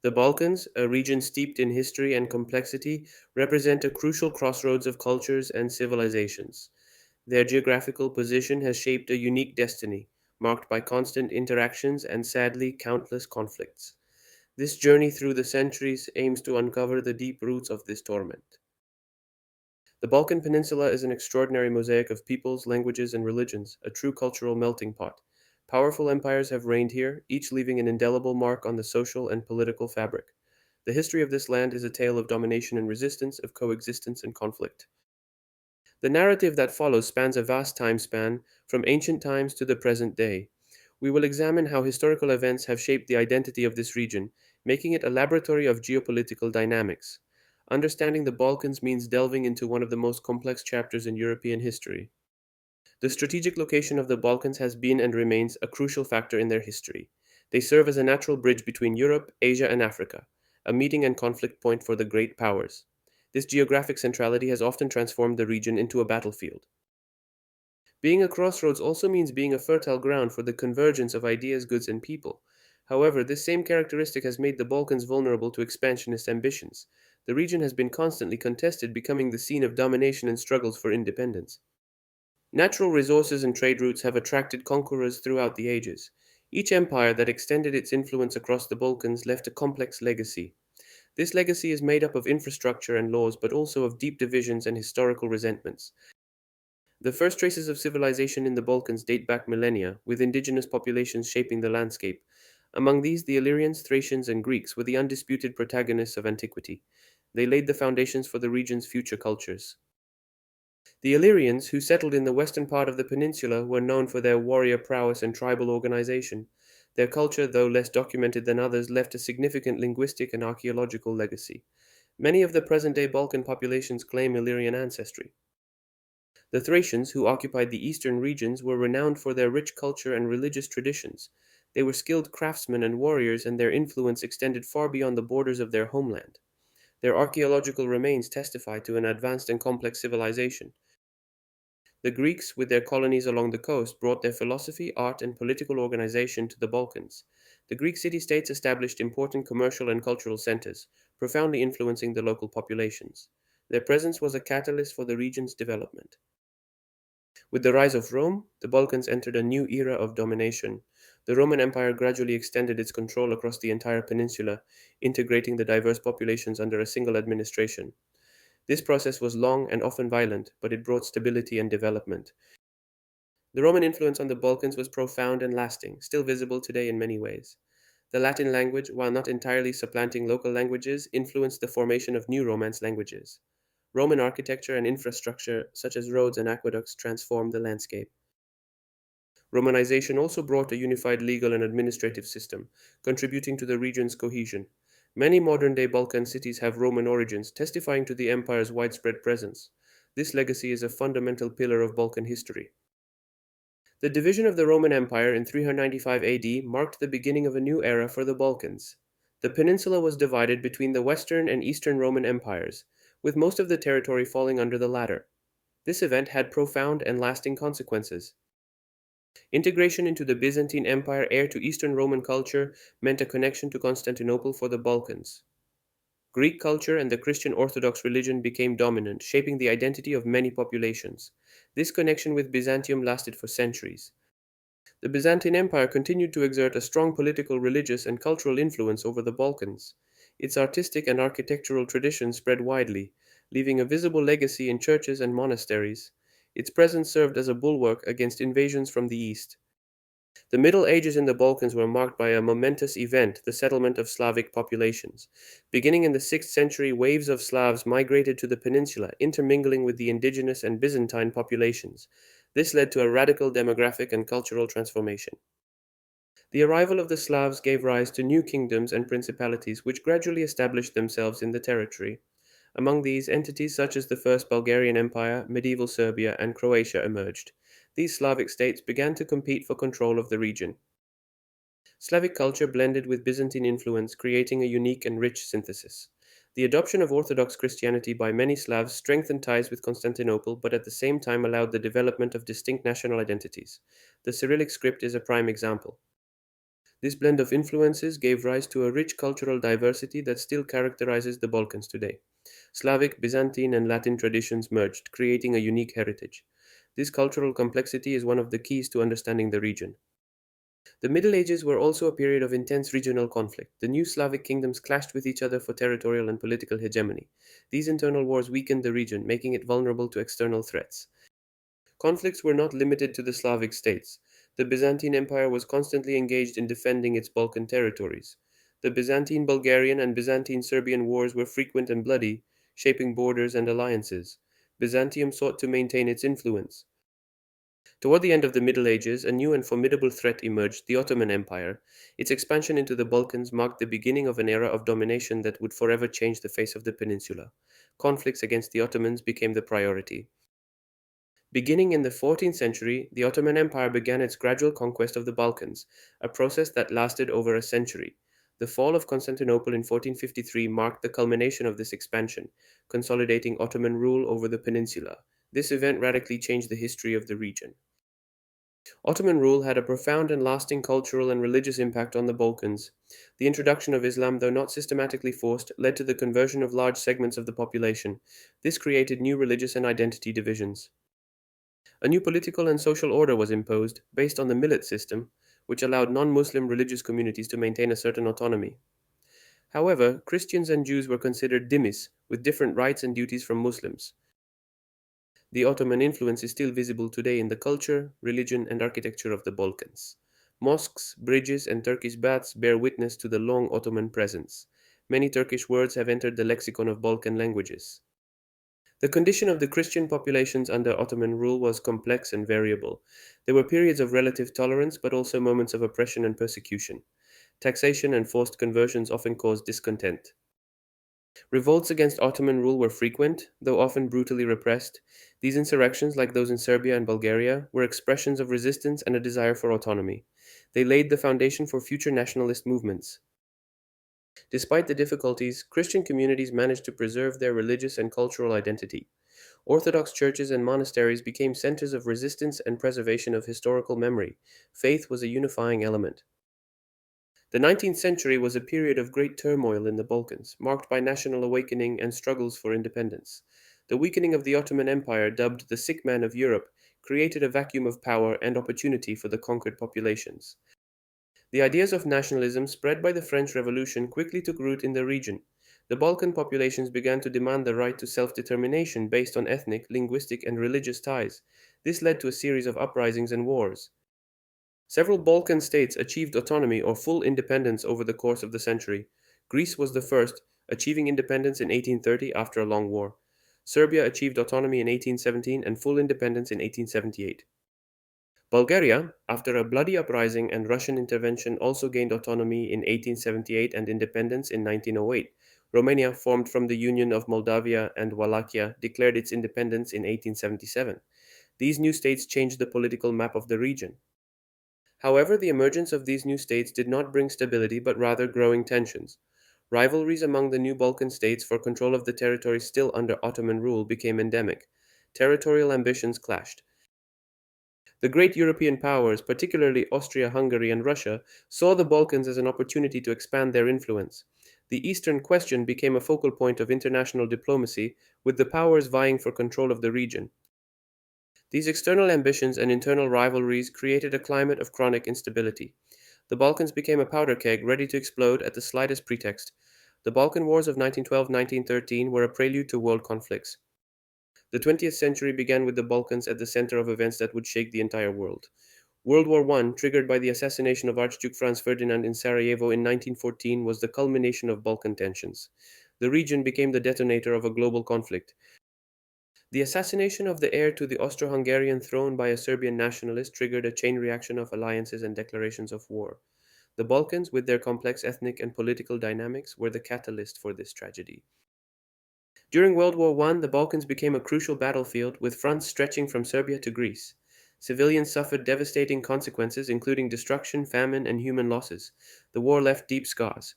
The Balkans, a region steeped in history and complexity, represent a crucial crossroads of cultures and civilizations. Their geographical position has shaped a unique destiny, marked by constant interactions and sadly countless conflicts. This journey through the centuries aims to uncover the deep roots of this torment. The Balkan Peninsula is an extraordinary mosaic of peoples, languages, and religions, a true cultural melting pot. Powerful empires have reigned here, each leaving an indelible mark on the social and political fabric. The history of this land is a tale of domination and resistance, of coexistence and conflict. The narrative that follows spans a vast time span, from ancient times to the present day. We will examine how historical events have shaped the identity of this region, making it a laboratory of geopolitical dynamics. Understanding the Balkans means delving into one of the most complex chapters in European history. The strategic location of the Balkans has been and remains a crucial factor in their history. They serve as a natural bridge between Europe, Asia, and Africa, a meeting and conflict point for the great powers. This geographic centrality has often transformed the region into a battlefield. Being a crossroads also means being a fertile ground for the convergence of ideas, goods, and people. However, this same characteristic has made the Balkans vulnerable to expansionist ambitions. The region has been constantly contested, becoming the scene of domination and struggles for independence. Natural resources and trade routes have attracted conquerors throughout the ages. Each empire that extended its influence across the Balkans left a complex legacy. This legacy is made up of infrastructure and laws, but also of deep divisions and historical resentments. The first traces of civilization in the Balkans date back millennia, with indigenous populations shaping the landscape. Among these, the Illyrians, Thracians, and Greeks were the undisputed protagonists of antiquity. They laid the foundations for the region's future cultures. The Illyrians, who settled in the western part of the peninsula, were known for their warrior prowess and tribal organization. Their culture, though less documented than others, left a significant linguistic and archaeological legacy. Many of the present day Balkan populations claim Illyrian ancestry. The Thracians, who occupied the eastern regions, were renowned for their rich culture and religious traditions. They were skilled craftsmen and warriors, and their influence extended far beyond the borders of their homeland. Their archaeological remains testify to an advanced and complex civilization. The Greeks, with their colonies along the coast, brought their philosophy, art, and political organization to the Balkans. The Greek city states established important commercial and cultural centers, profoundly influencing the local populations. Their presence was a catalyst for the region's development. With the rise of Rome, the Balkans entered a new era of domination. The Roman Empire gradually extended its control across the entire peninsula, integrating the diverse populations under a single administration. This process was long and often violent, but it brought stability and development. The Roman influence on the Balkans was profound and lasting, still visible today in many ways. The Latin language, while not entirely supplanting local languages, influenced the formation of new Romance languages. Roman architecture and infrastructure, such as roads and aqueducts, transformed the landscape. Romanization also brought a unified legal and administrative system, contributing to the region's cohesion. Many modern day Balkan cities have Roman origins, testifying to the empire's widespread presence. This legacy is a fundamental pillar of Balkan history. The division of the Roman Empire in 395 AD marked the beginning of a new era for the Balkans. The peninsula was divided between the Western and Eastern Roman empires, with most of the territory falling under the latter. This event had profound and lasting consequences. Integration into the Byzantine Empire, heir to Eastern Roman culture, meant a connection to Constantinople for the Balkans. Greek culture and the Christian Orthodox religion became dominant, shaping the identity of many populations. This connection with Byzantium lasted for centuries. The Byzantine Empire continued to exert a strong political, religious, and cultural influence over the Balkans. Its artistic and architectural traditions spread widely, leaving a visible legacy in churches and monasteries. Its presence served as a bulwark against invasions from the east. The Middle Ages in the Balkans were marked by a momentous event, the settlement of Slavic populations. Beginning in the 6th century, waves of Slavs migrated to the peninsula, intermingling with the indigenous and Byzantine populations. This led to a radical demographic and cultural transformation. The arrival of the Slavs gave rise to new kingdoms and principalities which gradually established themselves in the territory. Among these, entities such as the First Bulgarian Empire, medieval Serbia, and Croatia emerged. These Slavic states began to compete for control of the region. Slavic culture blended with Byzantine influence, creating a unique and rich synthesis. The adoption of Orthodox Christianity by many Slavs strengthened ties with Constantinople, but at the same time allowed the development of distinct national identities. The Cyrillic script is a prime example. This blend of influences gave rise to a rich cultural diversity that still characterizes the Balkans today. Slavic, Byzantine, and Latin traditions merged, creating a unique heritage. This cultural complexity is one of the keys to understanding the region. The Middle Ages were also a period of intense regional conflict. The new Slavic kingdoms clashed with each other for territorial and political hegemony. These internal wars weakened the region, making it vulnerable to external threats. Conflicts were not limited to the Slavic states. The Byzantine Empire was constantly engaged in defending its Balkan territories. The Byzantine Bulgarian and Byzantine Serbian wars were frequent and bloody, shaping borders and alliances. Byzantium sought to maintain its influence. Toward the end of the Middle Ages, a new and formidable threat emerged, the Ottoman Empire. Its expansion into the Balkans marked the beginning of an era of domination that would forever change the face of the peninsula. Conflicts against the Ottomans became the priority. Beginning in the 14th century, the Ottoman Empire began its gradual conquest of the Balkans, a process that lasted over a century. The fall of Constantinople in 1453 marked the culmination of this expansion, consolidating Ottoman rule over the peninsula. This event radically changed the history of the region. Ottoman rule had a profound and lasting cultural and religious impact on the Balkans. The introduction of Islam, though not systematically forced, led to the conversion of large segments of the population. This created new religious and identity divisions. A new political and social order was imposed, based on the millet system, which allowed non Muslim religious communities to maintain a certain autonomy. However, Christians and Jews were considered dhimmis, with different rights and duties from Muslims. The Ottoman influence is still visible today in the culture, religion, and architecture of the Balkans. Mosques, bridges, and Turkish baths bear witness to the long Ottoman presence. Many Turkish words have entered the lexicon of Balkan languages. The condition of the Christian populations under Ottoman rule was complex and variable. There were periods of relative tolerance, but also moments of oppression and persecution. Taxation and forced conversions often caused discontent. Revolts against Ottoman rule were frequent, though often brutally repressed. These insurrections, like those in Serbia and Bulgaria, were expressions of resistance and a desire for autonomy. They laid the foundation for future nationalist movements. Despite the difficulties, Christian communities managed to preserve their religious and cultural identity. Orthodox churches and monasteries became centers of resistance and preservation of historical memory. Faith was a unifying element. The 19th century was a period of great turmoil in the Balkans, marked by national awakening and struggles for independence. The weakening of the Ottoman Empire, dubbed the sick man of Europe, created a vacuum of power and opportunity for the conquered populations. The ideas of nationalism spread by the French Revolution quickly took root in the region. The Balkan populations began to demand the right to self determination based on ethnic, linguistic, and religious ties. This led to a series of uprisings and wars. Several Balkan states achieved autonomy or full independence over the course of the century. Greece was the first, achieving independence in 1830 after a long war. Serbia achieved autonomy in 1817 and full independence in 1878. Bulgaria, after a bloody uprising and Russian intervention, also gained autonomy in 1878 and independence in 1908. Romania, formed from the union of Moldavia and Wallachia, declared its independence in 1877. These new states changed the political map of the region. However, the emergence of these new states did not bring stability but rather growing tensions. Rivalries among the new Balkan states for control of the territories still under Ottoman rule became endemic. Territorial ambitions clashed. The great European powers, particularly Austria Hungary and Russia, saw the Balkans as an opportunity to expand their influence. The Eastern question became a focal point of international diplomacy, with the powers vying for control of the region. These external ambitions and internal rivalries created a climate of chronic instability. The Balkans became a powder keg ready to explode at the slightest pretext. The Balkan Wars of 1912 1913 were a prelude to world conflicts. The 20th century began with the Balkans at the center of events that would shake the entire world. World War I, triggered by the assassination of Archduke Franz Ferdinand in Sarajevo in 1914, was the culmination of Balkan tensions. The region became the detonator of a global conflict. The assassination of the heir to the Austro-Hungarian throne by a Serbian nationalist triggered a chain reaction of alliances and declarations of war. The Balkans, with their complex ethnic and political dynamics, were the catalyst for this tragedy. During World War I, the Balkans became a crucial battlefield, with fronts stretching from Serbia to Greece. Civilians suffered devastating consequences, including destruction, famine, and human losses. The war left deep scars.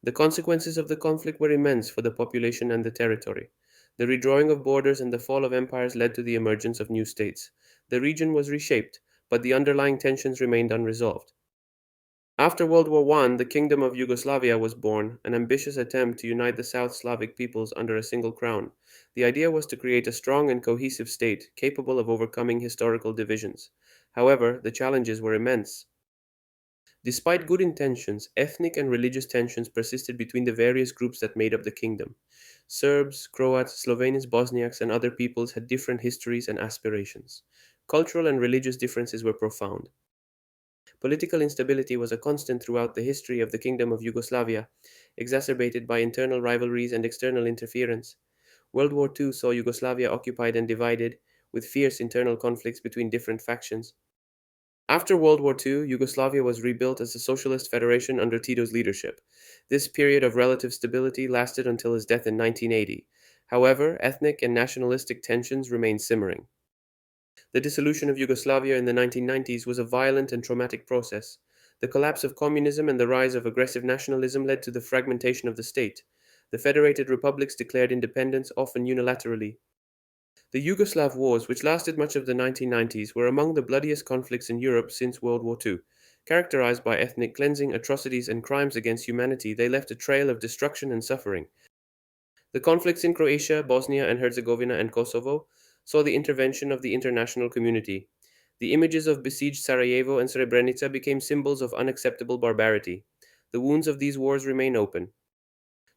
The consequences of the conflict were immense for the population and the territory. The redrawing of borders and the fall of empires led to the emergence of new states. The region was reshaped, but the underlying tensions remained unresolved. After World War I, the Kingdom of Yugoslavia was born, an ambitious attempt to unite the South Slavic peoples under a single crown. The idea was to create a strong and cohesive state capable of overcoming historical divisions. However, the challenges were immense. Despite good intentions, ethnic and religious tensions persisted between the various groups that made up the kingdom. Serbs, Croats, Slovenians, Bosniaks, and other peoples had different histories and aspirations. Cultural and religious differences were profound. Political instability was a constant throughout the history of the Kingdom of Yugoslavia, exacerbated by internal rivalries and external interference. World War II saw Yugoslavia occupied and divided, with fierce internal conflicts between different factions. After World War II, Yugoslavia was rebuilt as a socialist federation under Tito's leadership. This period of relative stability lasted until his death in 1980. However, ethnic and nationalistic tensions remained simmering. The dissolution of Yugoslavia in the 1990s was a violent and traumatic process. The collapse of communism and the rise of aggressive nationalism led to the fragmentation of the state. The federated republics declared independence, often unilaterally. The Yugoslav Wars, which lasted much of the 1990s, were among the bloodiest conflicts in Europe since World War II. Characterized by ethnic cleansing, atrocities, and crimes against humanity, they left a trail of destruction and suffering. The conflicts in Croatia, Bosnia and Herzegovina, and Kosovo saw the intervention of the international community. The images of besieged Sarajevo and Srebrenica became symbols of unacceptable barbarity. The wounds of these wars remain open.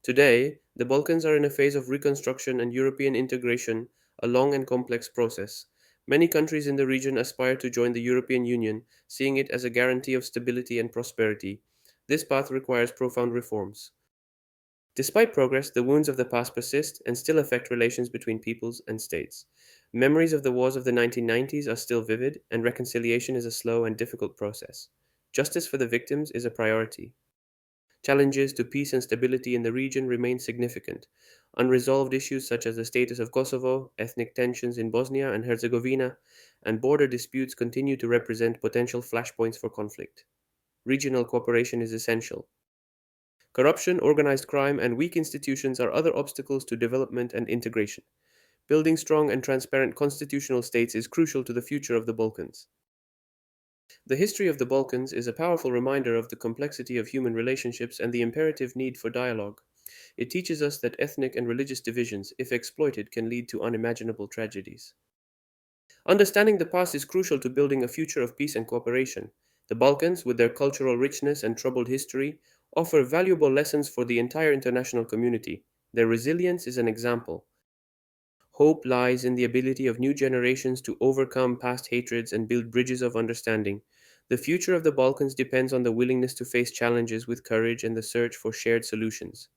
Today, the Balkans are in a phase of reconstruction and European integration, a long and complex process. Many countries in the region aspire to join the European Union, seeing it as a guarantee of stability and prosperity. This path requires profound reforms. Despite progress, the wounds of the past persist and still affect relations between peoples and states. Memories of the wars of the 1990s are still vivid, and reconciliation is a slow and difficult process. Justice for the victims is a priority. Challenges to peace and stability in the region remain significant. Unresolved issues such as the status of Kosovo, ethnic tensions in Bosnia and Herzegovina, and border disputes continue to represent potential flashpoints for conflict. Regional cooperation is essential. Corruption, organized crime, and weak institutions are other obstacles to development and integration. Building strong and transparent constitutional states is crucial to the future of the Balkans. The history of the Balkans is a powerful reminder of the complexity of human relationships and the imperative need for dialogue. It teaches us that ethnic and religious divisions, if exploited, can lead to unimaginable tragedies. Understanding the past is crucial to building a future of peace and cooperation. The Balkans, with their cultural richness and troubled history, offer valuable lessons for the entire international community. Their resilience is an example. Hope lies in the ability of new generations to overcome past hatreds and build bridges of understanding. The future of the Balkans depends on the willingness to face challenges with courage and the search for shared solutions.